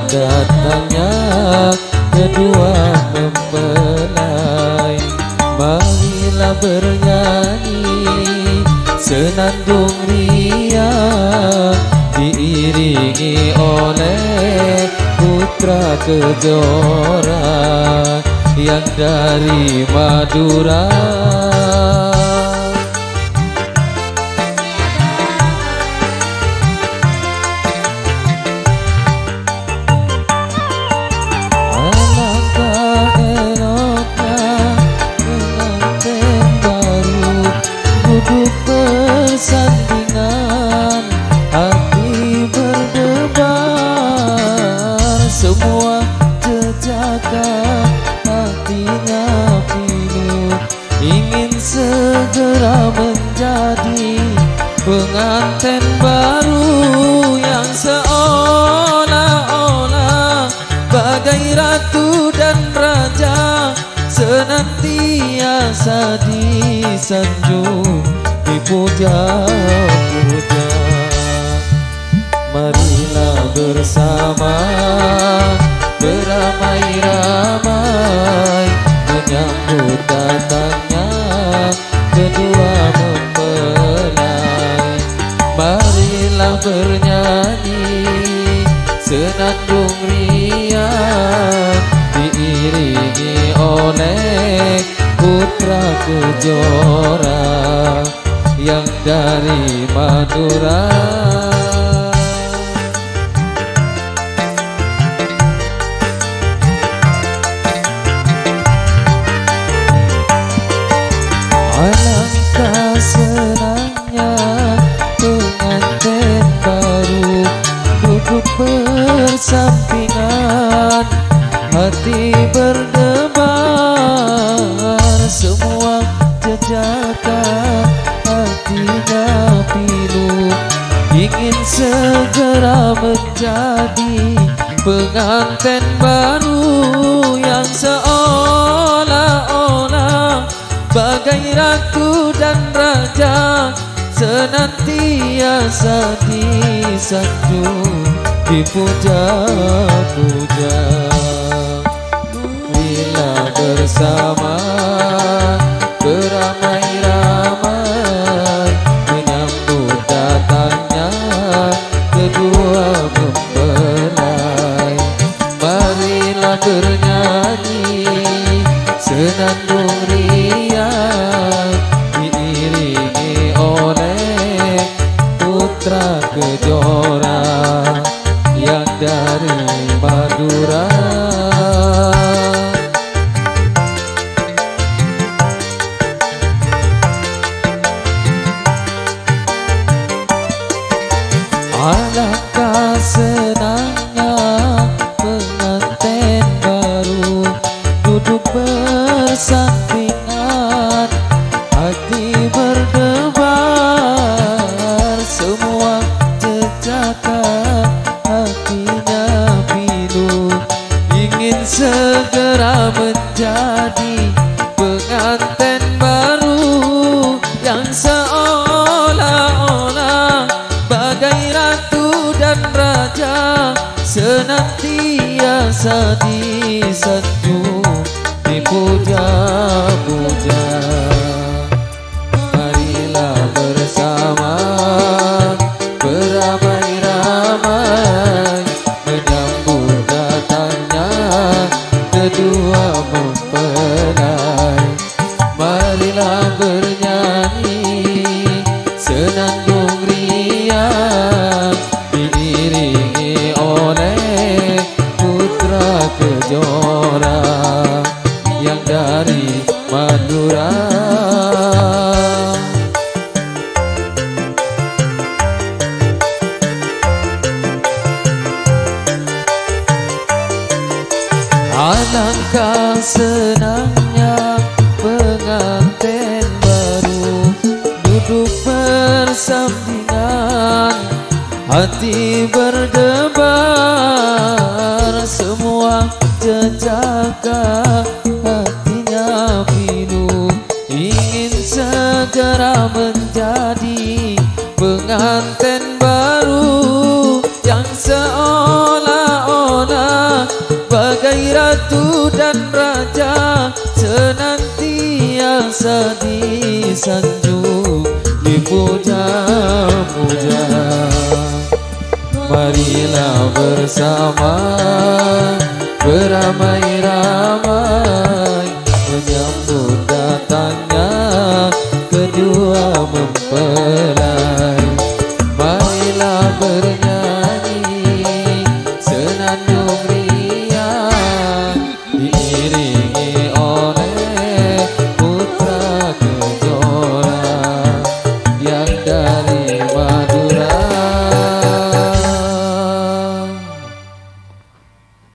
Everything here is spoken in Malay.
datangnya kedua mempelai. Marilah bernyanyi senandung riang, diiringi oleh putra Kejora yang dari Madura. Alangkah eloknya pengantin baru duduk bersandingan, hati berdebar, semua jejaka hatinya pilu, ingin segera menjadi pengantin baru yang seolah-olah bagai ratu dan raja, senantiasa disanjung, dipuja-puja. Marilah bersama beramai-ramai menyambut datangnya kedua mempelai. Marilah bernyanyi senandung riang, diiringi oleh putra Kejora yang dari Madura. Alangkah senangnya pengantin baru duduk bersampingan, hati berdebar, semua jejaka hatinya pilu, ingin segera menjadi pengantin baru yang seolah-olah bagai ratu dan raja, senantiasa disanjung, dipuja-puja. Bila bersama beramai-ramai menyambut datangnya kedua mempelai. Marilah bernyanyi senandung riang, diiringi oleh putra Kejora yang dari Madura. Alangkah senangnya pengantin baru duduk bersampingan, hati berdebar, semua jejaka hatinya pilu, ingin segera menjadi pengantin baru yang seolah-olah bagai ratu dan raja, senantiasa disanjung, dipuja-puja. Marilah bersama beramai-ramai menyambut datangnya kedua mempelai. Marilah bernyanyi senandung riang, diiringi oleh putra Kejora yang dari Madura. Alangkah senangnya pengantin baru duduk bersampingan, hati berdebar, semua jejaka hatinya pilu, ingin segera menjadi pengantin baru yang seolah-olah bisa disanjung, dipuja-puja. Marilah bersama beramai-ramai menyambut datangnya kedua mempelai. Marilah